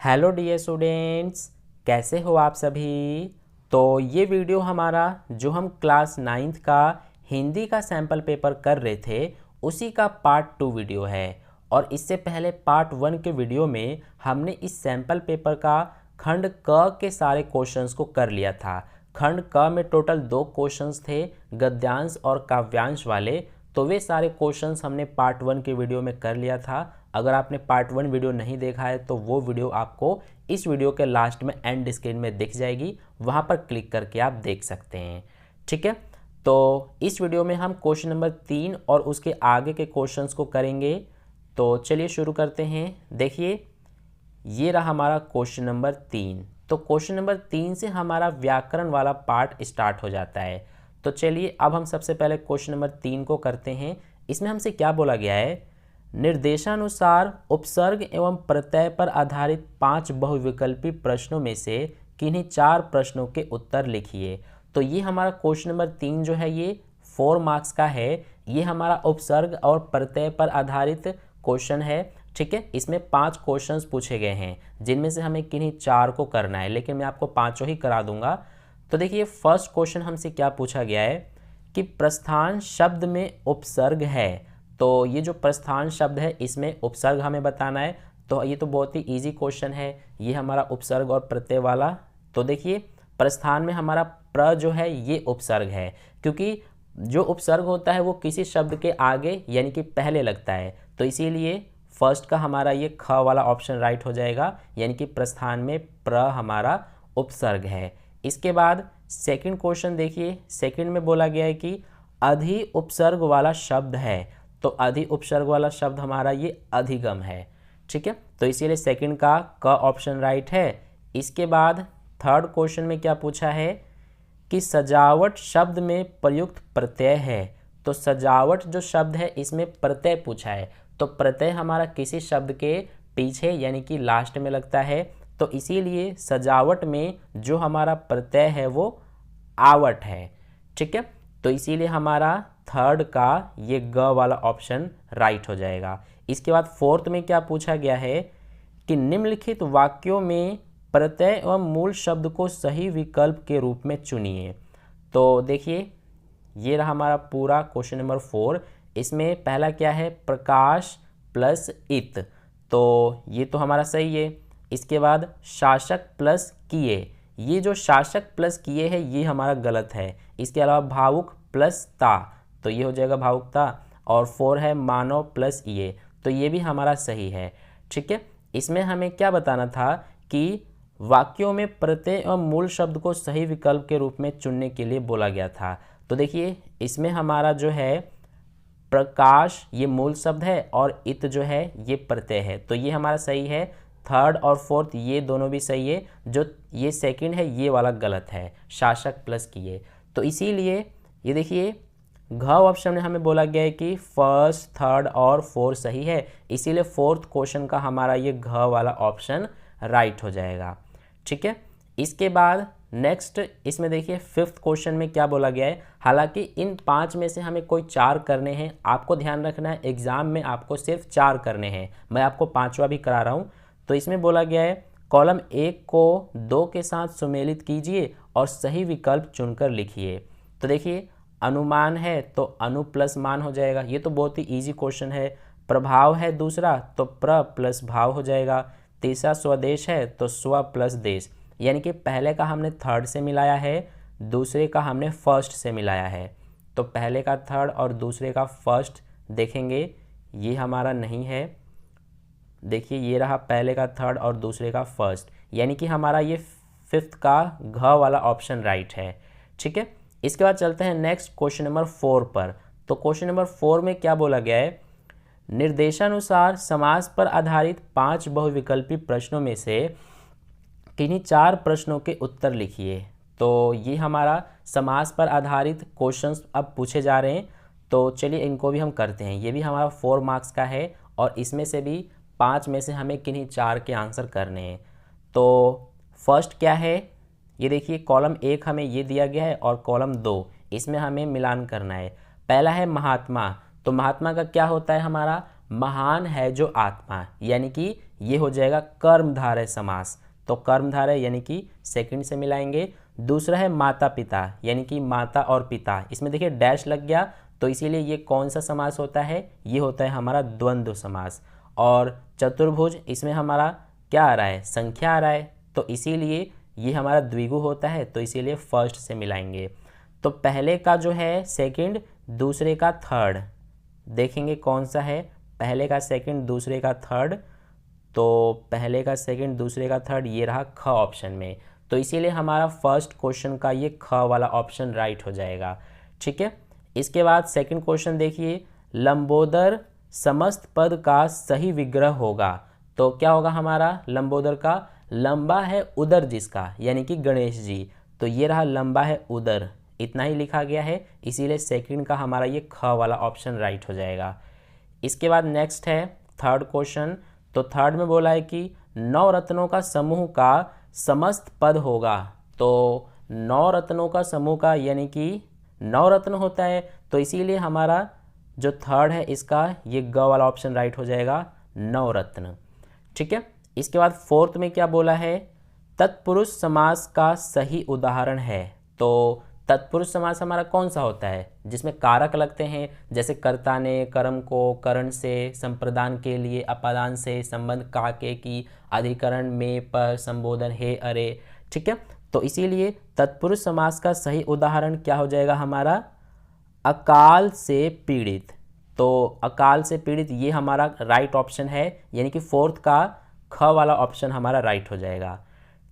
Hello dear students, कैसे हो आप सभी। तो ये वीडियो हमारा जो हम क्लास 9th का हिंदी का सैम्पल पेपर कर रहे थे उसी का पार्ट 2 वीडियो है। और इससे पहले पार्ट 1 के वीडियो में हमने इस सैम्पल पेपर का खंड क के सारे क्वेश्चंस को कर लिया था। खंड क में टोटल 2 क्वेश्चंस थे, गद्यांश और काव्यांश वाले। तो वे सारे क्वेश्चंस हमने पार्ट 1 के वीडियो में कर लिया था। अगर आपने पार्ट 1 वीडियो नहीं देखा है तो वो वीडियो आपको इस वीडियो के लास्ट में एंड स्क्रीन में दिख जाएगी, वहाँ पर क्लिक करके आप देख सकते हैं। ठीक है, तो इस वीडियो में हम क्वेश्चन नंबर 3 और उसके आगे के क्वेश्चंस को करेंगे। तो चलिए शुरू करते हैं। देखिए, ये रहा हमारा क्वेश्चन नंबर 3। तो क्वेश्चन नंबर 3 से हमारा व्याकरण वाला पार्ट स्टार्ट हो जाता है। तो चलिए अब हम सबसे पहले क्वेश्चन नंबर 3 को करते हैं। इसमें हमसे क्या बोला गया है, निर्देशानुसार उपसर्ग एवं प्रत्यय पर आधारित 5 बहुविकल्पी प्रश्नों में से किन्हीं 4 प्रश्नों के उत्तर लिखिए। तो ये हमारा क्वेश्चन नंबर 3 जो है ये 4 मार्क्स का है। ये हमारा उपसर्ग और प्रत्यय पर आधारित क्वेश्चन है। ठीक है, इसमें 5 क्वेश्चंस पूछे गए हैं जिनमें से हमें किन्हीं 4 को करना है, लेकिन मैं आपको पाँचों ही करा दूंगा। तो देखिए, फर्स्ट क्वेश्चन हमसे क्या पूछा गया है कि प्रस्थान शब्द में उपसर्ग है। तो ये जो प्रस्थान शब्द है इसमें उपसर्ग हमें बताना है। तो ये तो बहुत ही इजी क्वेश्चन है, ये हमारा उपसर्ग और प्रत्यय वाला। तो देखिए, प्रस्थान में हमारा प्र जो है ये उपसर्ग है, क्योंकि जो उपसर्ग होता है वो किसी शब्द के आगे यानी कि पहले लगता है। तो इसीलिए फर्स्ट का हमारा ये ख वाला ऑप्शन राइट हो जाएगा, यानी कि प्रस्थान में प्र हमारा उपसर्ग है। इसके बाद सेकंड क्वेश्चन देखिए, सेकंड में बोला गया है कि अधि उपसर्ग वाला शब्द है। तो अधि उपसर्ग वाला शब्द हमारा ये अधिगम है। ठीक है, तो इसीलिए सेकंड का क ऑप्शन राइट है। इसके बाद थर्ड क्वेश्चन में क्या पूछा है कि सजावट शब्द में प्रयुक्त प्रत्यय है। तो सजावट जो शब्द है इसमें प्रत्यय पूछा है। तो प्रत्यय हमारा किसी शब्द के पीछे यानी कि लास्ट में लगता है। तो इसीलिए सजावट में जो हमारा प्रत्यय है वो आवट है। ठीक है, तो इसीलिए हमारा थर्ड का ये ग वाला ऑप्शन राइट हो जाएगा। इसके बाद फोर्थ में क्या पूछा गया है कि निम्नलिखित वाक्यों में प्रत्यय एवं मूल शब्द को सही विकल्प के रूप में चुनिए। तो देखिए, ये रहा हमारा पूरा क्वेश्चन नंबर 4। इसमें पहला क्या है, प्रकाश प्लस इत। तो ये तो हमारा सही है। इसके बाद शासक प्लस किए, ये जो शासक प्लस किए है ये हमारा गलत है। इसके अलावा भावुक प्लस ता, तो ये हो जाएगा भावुकता। और 4 है मानव प्लस ये, तो ये भी हमारा सही है। ठीक है, इसमें हमें क्या बताना था कि वाक्यों में प्रत्यय एवं मूल शब्द को सही विकल्प के रूप में चुनने के लिए बोला गया था। तो देखिए, इसमें हमारा जो है प्रकाश ये मूल शब्द है और इत जो है ये प्रत्यय है, तो ये हमारा सही है। थर्ड और फोर्थ ये दोनों भी सही है। जो ये सेकंड है ये वाला गलत है, शासक प्लस किए। तो इसीलिए ये देखिए, घ ऑप्शन में हमें बोला गया है कि फर्स्ट, थर्ड और फोर्थ सही है। इसीलिए फोर्थ क्वेश्चन का हमारा ये घ वाला ऑप्शन राइट हो जाएगा। ठीक है, इसके बाद नेक्स्ट इसमें देखिए फिफ्थ क्वेश्चन में क्या बोला गया है। हालांकि इन 5 में से हमें कोई 4 करने हैं। आपको ध्यान रखना है एग्जाम में आपको सिर्फ 4 करने हैं, मैं आपको 5वां भी करा रहा हूँ। तो इसमें बोला गया है कॉलम 1 को 2 के साथ सुमेलित कीजिए और सही विकल्प चुनकर लिखिए। तो देखिए, अनुमान है तो अनु प्लस मान हो जाएगा, ये तो बहुत ही ईजी क्वेश्चन है। प्रभाव है दूसरा तो प्र प्लस भाव हो जाएगा। तीसरा स्वदेश है तो स्व प्लस देश, यानी कि पहले का हमने थर्ड से मिलाया है, दूसरे का हमने फर्स्ट से मिलाया है। तो पहले का थर्ड और दूसरे का फर्स्ट देखेंगे, ये हमारा नहीं है। देखिए, ये रहा पहले का थर्ड और दूसरे का फर्स्ट, यानी कि हमारा ये फिफ्थ का घ वाला ऑप्शन राइट है। ठीक है, इसके बाद चलते हैं नेक्स्ट क्वेश्चन नंबर 4 पर। तो क्वेश्चन नंबर 4 में क्या बोला गया है, निर्देशानुसार समास पर आधारित 5 बहुविकल्पी प्रश्नों में से किन्हीं 4 प्रश्नों के उत्तर लिखिए। तो ये हमारा समास पर आधारित क्वेश्चंस अब पूछे जा रहे हैं। तो चलिए इनको भी हम करते हैं। ये भी हमारा 4 मार्क्स का है और इसमें से भी 5 में से हमें किन्हीं 4 के आंसर करने हैं। तो फर्स्ट क्या है, ये देखिए कॉलम 1 हमें ये दिया गया है और कॉलम 2 इसमें हमें मिलान करना है। पहला है महात्मा। तो महात्मा का क्या होता है, हमारा महान है जो आत्मा, यानी कि ये हो जाएगा कर्मधारय समास। तो कर्मधारय यानी कि सेकंड से मिलाएंगे। दूसरा है माता पिता, यानी कि माता और पिता, इसमें देखिए डैश लग गया, तो इसीलिए ये कौन सा समास होता है, ये होता है हमारा द्वंद्व समास। और चतुर्भुज, इसमें हमारा क्या आ रहा है, संख्या आ रहा है, तो इसीलिए ये हमारा द्विगु होता है, तो इसीलिए फर्स्ट से मिलाएंगे। तो पहले का जो है सेकंड, दूसरे का थर्ड, देखेंगे कौन सा है, पहले का सेकंड, दूसरे का थर्ड। तो पहले का सेकंड, दूसरे का थर्ड, ये रहा ख ऑप्शन में, तो इसीलिए हमारा फर्स्ट क्वेश्चन का ये ख वाला ऑप्शन राइट हो जाएगा। ठीक है, इसके बाद सेकंड क्वेश्चन देखिए, लंबोदर समस्त पद का सही विग्रह होगा। तो क्या होगा हमारा लंबोदर का, लंबा है उदर जिसका, यानी कि गणेश जी, तो ये रहा लंबा है उदर, इतना ही लिखा गया है, इसीलिए सेकंड का हमारा ये ख वाला ऑप्शन राइट हो जाएगा। इसके बाद नेक्स्ट है थर्ड क्वेश्चन। तो थर्ड में बोला है कि 9 रत्नों का समूह का समस्त पद होगा। तो 9 रत्नों का समूह का यानी कि 9 रत्न होता है, तो इसीलिए हमारा जो थर्ड है इसका ये ग वाला ऑप्शन राइट हो जाएगा, 9 रत्न। ठीक है, इसके बाद फोर्थ में क्या बोला है, तत्पुरुष समास का सही उदाहरण है। तो तत्पुरुष समास हमारा कौन सा होता है, जिसमें कारक लगते हैं, जैसे कर्ता ने कर्म को करण से, संप्रदान के लिए अपादान से, संबंध काके की, अधिकरण में, पर, संबोधन हे अरे। ठीक है, तो इसीलिए तत्पुरुष समास का सही उदाहरण क्या हो जाएगा हमारा, अकाल से पीड़ित। तो अकाल से पीड़ित ये हमारा राइट ऑप्शन है, यानी कि फोर्थ का ख वाला ऑप्शन हमारा राइट हो जाएगा।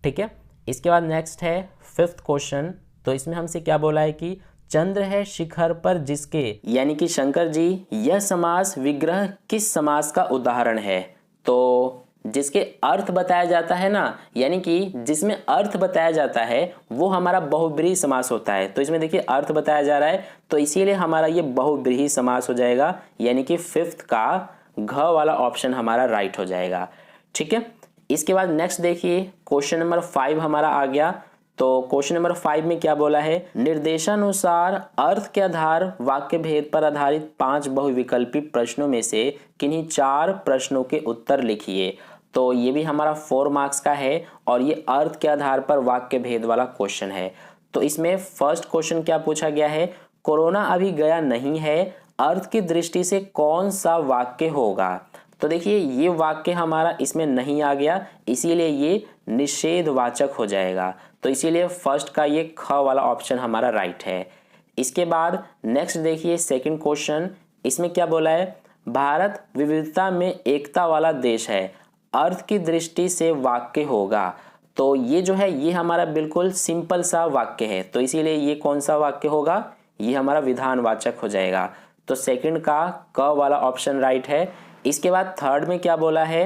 ठीक है, इसके बाद नेक्स्ट है फिफ्थ क्वेश्चन। तो इसमें हमसे क्या बोला है कि चंद्र है शिखर पर जिसके, यानी कि शंकर जी, यह समास विग्रह किस समास का उदाहरण है। तो जिसके अर्थ बताया जाता है ना, यानी कि जिसमें अर्थ बताया जाता है वो हमारा बहुब्रीहि समास होता है। तो इसमें देखिए अर्थ बताया जा रहा है, तो इसीलिए हमारा ये बहुब्रीहि समास हो जाएगा, यानी कि फिफ्थ का घ वाला ऑप्शन हमारा राइट हो जाएगा। ठीक है, इसके बाद नेक्स्ट देखिए क्वेश्चन नंबर 5 हमारा आ गया। तो क्वेश्चन नंबर 5 में क्या बोला है, निर्देशानुसार अर्थ के आधार वाक्य भेद पर आधारित 5 बहुविकल्पी प्रश्नों में से किन्हीं 4 प्रश्नों के उत्तर लिखिए। तो ये भी हमारा 4 मार्क्स का है और ये अर्थ के आधार पर वाक्य भेद वाला क्वेश्चन है। तो इसमें फर्स्ट क्वेश्चन क्या पूछा गया है, कोरोना अभी गया नहीं है, अर्थ की दृष्टि से कौन सा वाक्य होगा। तो देखिए ये वाक्य हमारा इसमें नहीं आ गया, इसीलिए ये निषेधवाचक हो जाएगा। तो इसीलिए फर्स्ट का ये ख वाला ऑप्शन हमारा राइट है। इसके बाद नेक्स्ट देखिए सेकंड क्वेश्चन, इसमें क्या बोला है, भारत विविधता में एकता वाला देश है, अर्थ की दृष्टि से वाक्य होगा। तो ये जो है ये हमारा बिल्कुल सिंपल सा वाक्य है, तो इसीलिए ये कौन सा वाक्य होगा, ये हमारा विधानवाचक हो जाएगा। तो सेकंड का क वाला ऑप्शन राइट है। इसके बाद थर्ड में क्या बोला है,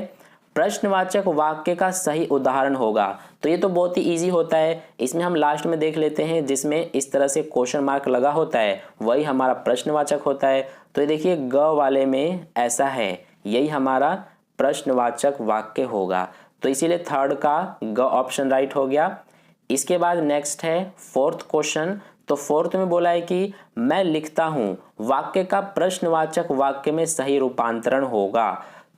प्रश्नवाचक वाक्य का सही उदाहरण होगा। तो ये तो बहुत ही इजी होता है, इसमें हम लास्ट में देख लेते हैं, जिसमें इस तरह से क्वेश्चन मार्क लगा होता है वही हमारा प्रश्नवाचक होता है। तो ये देखिए ग वाले में ऐसा है, यही हमारा प्रश्नवाचक वाक्य होगा। तो इसीलिए थर्ड का ग ऑप्शन राइट हो गया। इसके बाद नेक्स्ट है फोर्थ क्वेश्चन। तो फोर्थ में बोला है कि मैं लिखता हूँ वाक्य का प्रश्नवाचक वाक्य में सही रूपांतरण होगा।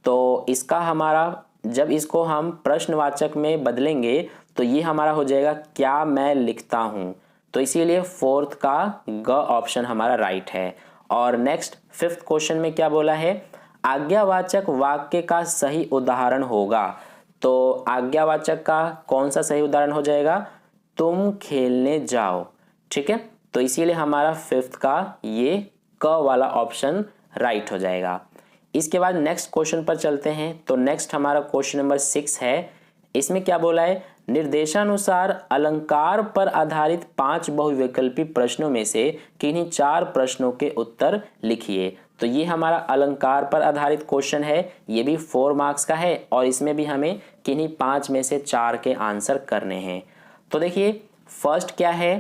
तो इसका हमारा जब इसको हम प्रश्नवाचक में बदलेंगे तो ये हमारा हो जाएगा क्या मैं लिखता हूँ। तो इसीलिए फोर्थ का ग ऑप्शन हमारा राइट है। और नेक्स्ट फिफ्थ क्वेश्चन में क्या बोला है, आज्ञावाचक वाक्य का सही उदाहरण होगा। तो आज्ञावाचक का कौन सा सही उदाहरण हो जाएगा, तुम खेलने जाओ। ठीक है, तो इसीलिए हमारा फिफ्थ का ये क वाला ऑप्शन राइट हो जाएगा। इसके बाद नेक्स्ट क्वेश्चन पर चलते हैं। तो नेक्स्ट हमारा क्वेश्चन नंबर 6 है। इसमें क्या बोला है, निर्देशानुसार अलंकार पर आधारित 5 बहुविकल्पी प्रश्नों में से किन्हीं 4 प्रश्नों के उत्तर लिखिए। तो ये हमारा अलंकार पर आधारित क्वेश्चन है, ये भी 4 मार्क्स का है और इसमें भी हमें किन्हीं 5 में से 4 के आंसर करने हैं। तो देखिए फर्स्ट क्या है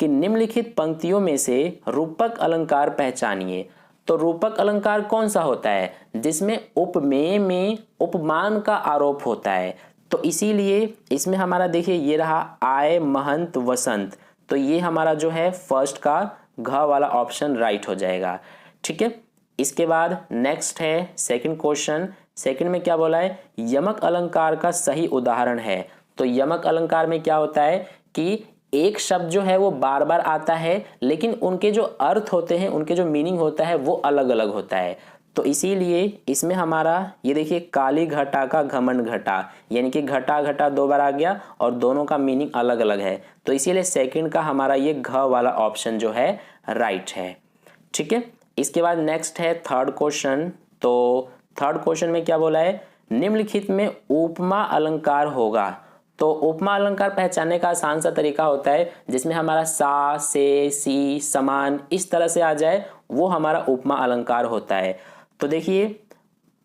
कि निम्नलिखित पंक्तियों में से रूपक अलंकार पहचानिए। तो रूपक अलंकार कौन सा होता है, जिसमें उपमेय में उपमान का आरोप होता है। तो इसीलिए इसमें हमारा देखिए ये रहा आए महंत वसंत, तो ये हमारा जो है फर्स्ट का घ वाला ऑप्शन राइट हो जाएगा। ठीक है, इसके बाद नेक्स्ट है सेकंड क्वेश्चन। सेकंड में क्या बोला है, यमक अलंकार का सही उदाहरण है। तो यमक अलंकार में क्या होता है कि एक शब्द जो है वो बार बार आता है, लेकिन उनके जो अर्थ होते हैं, उनके जो मीनिंग होता है वो अलग अलग होता है। तो इसीलिए इसमें हमारा ये देखिए, काली घटा का घमंड घटा, यानी कि घटा घटा दो बार आ गया और दोनों का मीनिंग अलग अलग है। तो इसीलिए सेकंड का हमारा ये घ वाला ऑप्शन जो है राइट है। ठीक है, इसके बाद नेक्स्ट है थर्ड क्वेश्चन। तो थर्ड क्वेश्चन में क्या बोला है, निम्नलिखित में उपमा अलंकार होगा। तो उपमा अलंकार पहचानने का आसान सा तरीका होता है, जिसमें हमारा सा, से, सी, समान इस तरह से आ जाए, वो हमारा उपमा अलंकार होता है। तो देखिए,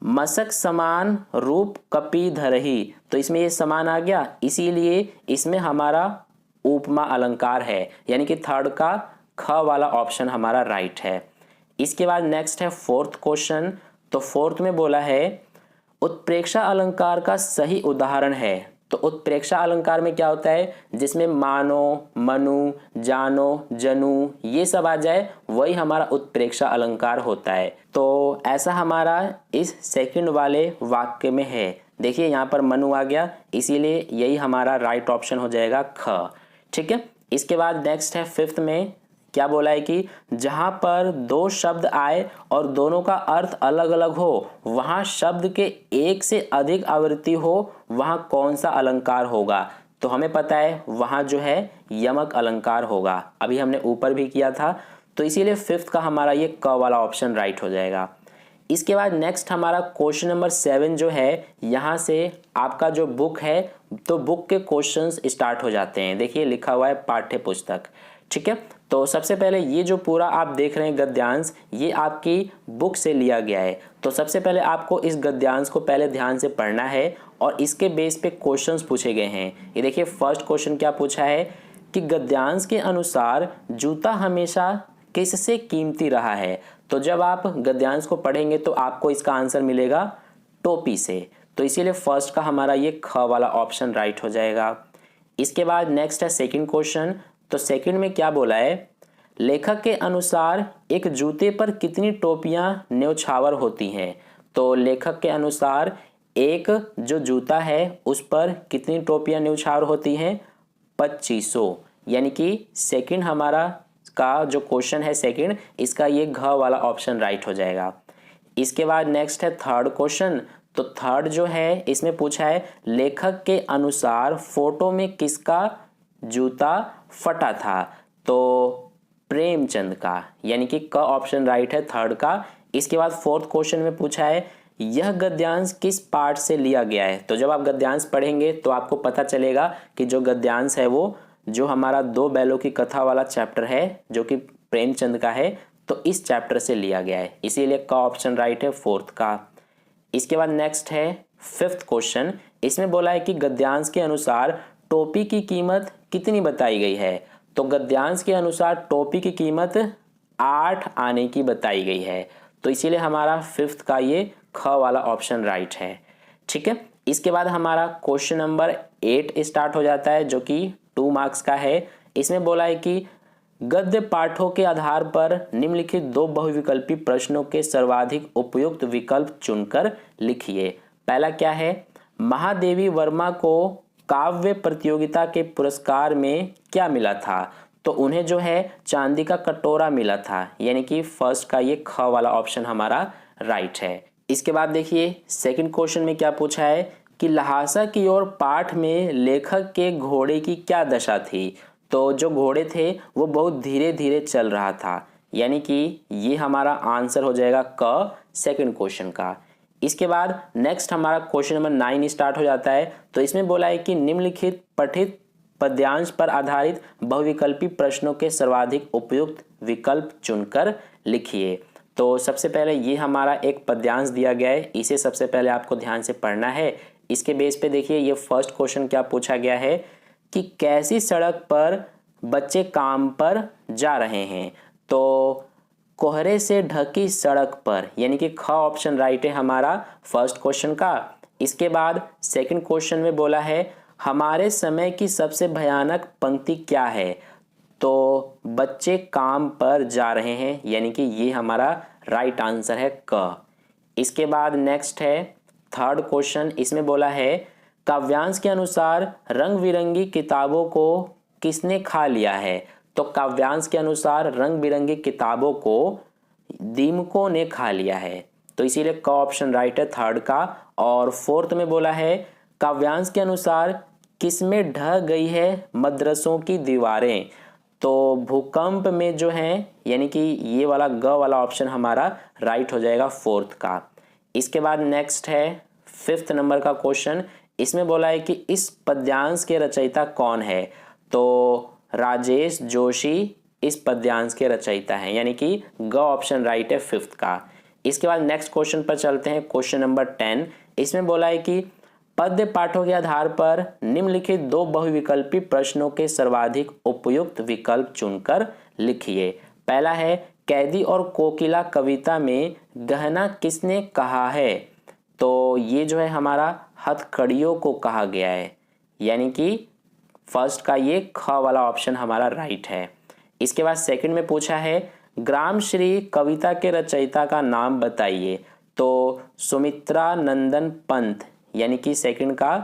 मसक समान रूप कपि धरही, तो इसमें ये समान आ गया, इसीलिए इसमें हमारा उपमा अलंकार है, यानी कि थर्ड का ख वाला ऑप्शन हमारा राइट है। इसके बाद नेक्स्ट है फोर्थ क्वेश्चन। तो फोर्थ में बोला है उत्प्रेक्षा अलंकार का सही उदाहरण है। तो उत्प्रेक्षा अलंकार में क्या होता है, जिसमें मानो, मनु, जानो, जनु ये सब आ जाए, वही हमारा उत्प्रेक्षा अलंकार होता है। तो ऐसा हमारा इस सेकंड वाले वाक्य में है। देखिए यहाँ पर मनु आ गया, इसीलिए यही हमारा राइट ऑप्शन हो जाएगा ख। ठीक है, इसके बाद नेक्स्ट है फिफ्थ में क्या बोला है कि जहां पर दो शब्द आए और दोनों का अर्थ अलग अलग हो, वहां शब्द के एक से अधिक आवृत्ति हो, वहां कौन सा अलंकार होगा। तो हमें पता है वहां जो है यमक अलंकार होगा, अभी हमने ऊपर भी किया था। तो इसीलिए फिफ्थ का हमारा ये क वाला ऑप्शन राइट हो जाएगा। इसके बाद नेक्स्ट हमारा क्वेश्चन नंबर 7 जो है, यहाँ से आपका जो बुक है, तो बुक के क्वेश्चंस स्टार्ट हो जाते हैं। देखिए लिखा हुआ है पाठ्य पुस्तक। ठीक है, तो सबसे पहले ये जो पूरा आप देख रहे हैं गद्यांश, ये आपकी बुक से लिया गया है। तो सबसे पहले आपको इस गद्यांश को पहले ध्यान से पढ़ना है और इसके बेस पे क्वेश्चंस पूछे गए हैं। ये देखिए फर्स्ट क्वेश्चन क्या पूछा है कि गद्यांश के अनुसार जूता हमेशा किससे कीमती रहा है। तो जब आप गद्यांश को पढ़ेंगे तो आपको इसका आंसर मिलेगा टोपी से। तो इसीलिए फर्स्ट का हमारा ये ख वाला ऑप्शन राइट हो जाएगा। इसके बाद नेक्स्ट है सेकंड क्वेश्चन। तो सेकंड में क्या बोला है, लेखक के अनुसार एक जूते पर कितनी टोपियां न्यौछावर होती हैं। तो लेखक के अनुसार एक जो जूता है उस पर कितनी टोपियां न्यौछावर होती हैं, 2500। यानी कि सेकंड हमारा का जो क्वेश्चन है सेकंड, इसका ये घ वाला ऑप्शन राइट हो जाएगा। इसके बाद नेक्स्ट है थर्ड क्वेश्चन। तो थर्ड जो है इसमें पूछा है लेखक के अनुसार फोटो में किसका जूता फटा था। तो प्रेमचंद का, यानी कि क ऑप्शन राइट है थर्ड का। इसके बाद फोर्थ क्वेश्चन में पूछा है यह गद्यांश किस पाठ से लिया गया है। तो जब आप गद्यांश पढ़ेंगे तो आपको पता चलेगा कि जो गद्यांश है वो जो हमारा दो बैलों की कथा वाला चैप्टर है जो कि प्रेमचंद का है, तो इस चैप्टर से लिया गया है, इसीलिए का ऑप्शन राइट है फोर्थ का। इसके बाद नेक्स्ट है फिफ्थ क्वेश्चन। इसमें बोला है कि गद्यांश के अनुसार टोपी की कीमत कितनी बताई गई है। तो गद्यांश के अनुसार टोपी की कीमत 8 आने की बताई गई है। तो इसीलिए हमारा फिफ्थ का ये ख वाला ऑप्शन राइट है। ठीक है, इसके बाद हमारा क्वेश्चन नंबर 8 स्टार्ट हो जाता है जो कि 2 मार्क्स का है। इसमें बोला है कि गद्य पाठों के आधार पर निम्नलिखित 2 बहुविकल्पी प्रश्नों के सर्वाधिक उपयुक्त विकल्प चुनकर लिखिए। पहला क्या है, महादेवी वर्मा को काव्य प्रतियोगिता के पुरस्कार में क्या मिला था। तो उन्हें जो है चांदी का कटोरा मिला था, यानी कि फर्स्ट का ये ख वाला ऑप्शन हमारा राइट है। इसके बाद देखिए सेकंड क्वेश्चन में क्या पूछा है कि लहासा की ओर पाठ में लेखक के घोड़े की क्या दशा थी। तो जो घोड़े थे वो बहुत धीरे धीरे चल रहा था, यानी कि ये हमारा आंसर हो जाएगा क सेकंड क्वेश्चन का। इसके बाद नेक्स्ट हमारा क्वेश्चन नंबर 9 स्टार्ट हो जाता है। तो इसमें बोला है कि निम्नलिखित पठित पद्यांश पर आधारित बहुविकल्पी प्रश्नों के सर्वाधिक उपयुक्त विकल्प चुनकर लिखिए। तो सबसे पहले ये हमारा एक पद्यांश दिया गया है, इसे सबसे पहले आपको ध्यान से पढ़ना है। इसके बेस पे देखिए ये फर्स्ट क्वेश्चन क्या पूछा गया है कि कैसी सड़क पर बच्चे काम पर जा रहे हैं। तो कोहरे से ढकी सड़क पर, यानी कि ख ऑप्शन राइट है हमारा फर्स्ट क्वेश्चन का। इसके बाद सेकंड क्वेश्चन में बोला है हमारे समय की सबसे भयानक पंक्ति क्या है। तो बच्चे काम पर जा रहे हैं, यानी कि ये हमारा राइट आंसर है क। इसके बाद नेक्स्ट है थर्ड क्वेश्चन। इसमें बोला है काव्यांश के अनुसार रंग बिरंगी किताबों को किसने खा लिया है। तो काव्यांश के अनुसार रंग बिरंगी किताबों को दीमकों ने खा लिया है, तो इसीलिए क ऑप्शन राइट है थर्ड का। और फोर्थ में बोला है काव्यांश के अनुसार किसमें ढह गई है मदरसों की दीवारें। तो भूकंप में जो है, यानी कि ये वाला ग वाला ऑप्शन हमारा राइट हो जाएगा फोर्थ का। इसके बाद नेक्स्ट है फिफ्थ नंबर का क्वेश्चन। इसमें बोला है कि इस पद्यांश के रचयिता कौन है। तो राजेश जोशी इस पद्यांश के रचयिता हैं, यानी कि ग ऑप्शन राइट है फिफ्थ का। इसके बाद नेक्स्ट क्वेश्चन पर चलते हैं, क्वेश्चन नंबर 10। इसमें बोला है कि पद्य पाठों के आधार पर निम्नलिखित दो बहुविकल्पी प्रश्नों के सर्वाधिक उपयुक्त विकल्प चुनकर लिखिए। पहला है कैदी और कोकिला कविता में गहना किसने कहा है। तो ये जो है हमारा हथकड़ियों को कहा गया है, यानी कि फर्स्ट का ये ख वाला ऑप्शन हमारा राइट है। इसके बाद सेकंड में पूछा है ग्राम श्री कविता के रचयिता का नाम बताइए। तो सुमित्रा नंदन पंत, यानी कि सेकंड का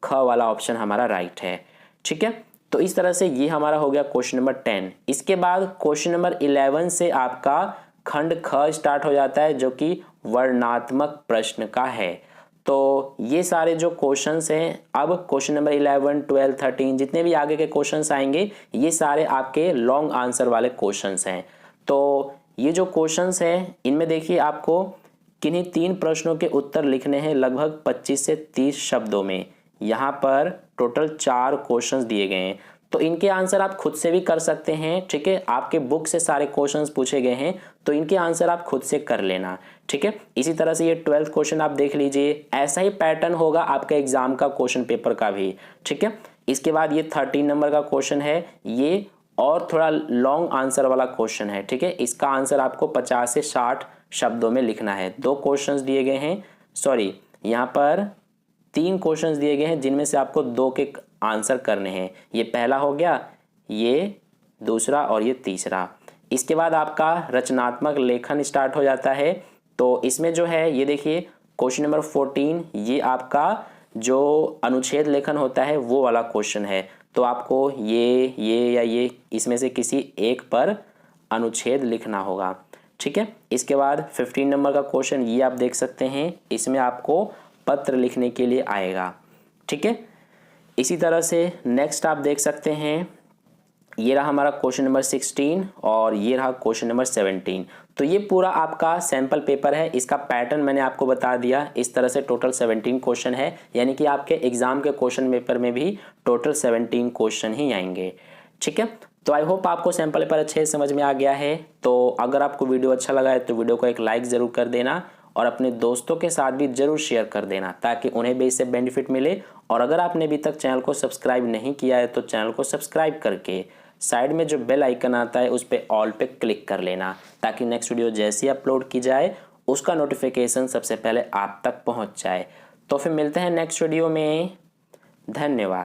ख वाला ऑप्शन हमारा राइट है। ठीक है, तो इस तरह से ये हमारा हो गया क्वेश्चन नंबर 10। इसके बाद क्वेश्चन नंबर 11 से आपका खंड ख स्टार्ट हो जाता है, जो कि वर्णनात्मक प्रश्न का है। तो ये सारे जो क्वेश्चंस हैं, अब क्वेश्चन नंबर 11, 12, 13 जितने भी आगे के क्वेश्चंस आएंगे ये सारे आपके लॉन्ग आंसर वाले क्वेश्चंस हैं। तो ये जो क्वेश्चंस हैं इनमें देखिए आपको किन्हीं 3 प्रश्नों के उत्तर लिखने हैं लगभग 25 से 30 शब्दों में। यहाँ पर टोटल 4 क्वेश्चंस दिए गए हैं, तो इनके आंसर आप खुद से भी कर सकते हैं। ठीक है, आपके बुक से सारे क्वेश्चंस पूछे गए हैं, तो इनके आंसर आप खुद से कर लेना। ठीक है, इसी तरह से ये 12th क्वेश्चन आप देख लीजिए, ऐसा ही पैटर्न होगा आपके एग्जाम का क्वेश्चन पेपर का भी। ठीक है, इसके बाद ये 13 नंबर का क्वेश्चन है, ये और थोड़ा लॉन्ग आंसर वाला क्वेश्चन है। ठीक है, इसका आंसर आपको 50 से 60 शब्दों में लिखना है। 2 क्वेश्चंस दिए गए हैं, सॉरी यहाँ पर 3 क्वेश्चंस दिए गए हैं, जिनमें से आपको 2 के आंसर करने हैं। ये पहला हो गया, ये दूसरा और ये तीसरा। इसके बाद आपका रचनात्मक लेखन स्टार्ट हो जाता है। तो इसमें जो है ये देखिए क्वेश्चन नंबर 14, ये आपका जो अनुच्छेद लेखन होता है वो वाला क्वेश्चन है। तो आपको ये या ये इसमें से किसी एक पर अनुच्छेद लिखना होगा। ठीक है, इसके बाद 15 नंबर का क्वेश्चन ये आप देख सकते हैं, इसमें आपको पत्र लिखने के लिए आएगा। ठीक है, इसी तरह से नेक्स्ट आप देख सकते हैं, ये रहा हमारा क्वेश्चन नंबर 16 और ये रहा क्वेश्चन नंबर 17। तो ये पूरा आपका सैंपल पेपर है, इसका पैटर्न मैंने आपको बता दिया। इस तरह से टोटल 17 क्वेश्चन है, यानी कि आपके एग्जाम के क्वेश्चन पेपर में भी टोटल 17 क्वेश्चन ही आएंगे। ठीक है, तो आई होप आपको सैंपल पेपर अच्छे से समझ में आ गया है। तो अगर आपको वीडियो अच्छा लगा है तो वीडियो को एक लाइक ज़रूर कर देना और अपने दोस्तों के साथ भी ज़रूर शेयर कर देना, ताकि उन्हें भी इससे बेनिफिट मिले। और अगर आपने अभी तक चैनल को सब्सक्राइब नहीं किया है तो चैनल को सब्सक्राइब करके साइड में जो बेल आइकन आता है उस पर ऑल पे क्लिक कर लेना, ताकि नेक्स्ट वीडियो जैसे ही अपलोड की जाए उसका नोटिफिकेशन सबसे पहले आप तक पहुंच जाए। तो फिर मिलते हैं नेक्स्ट वीडियो में। धन्यवाद।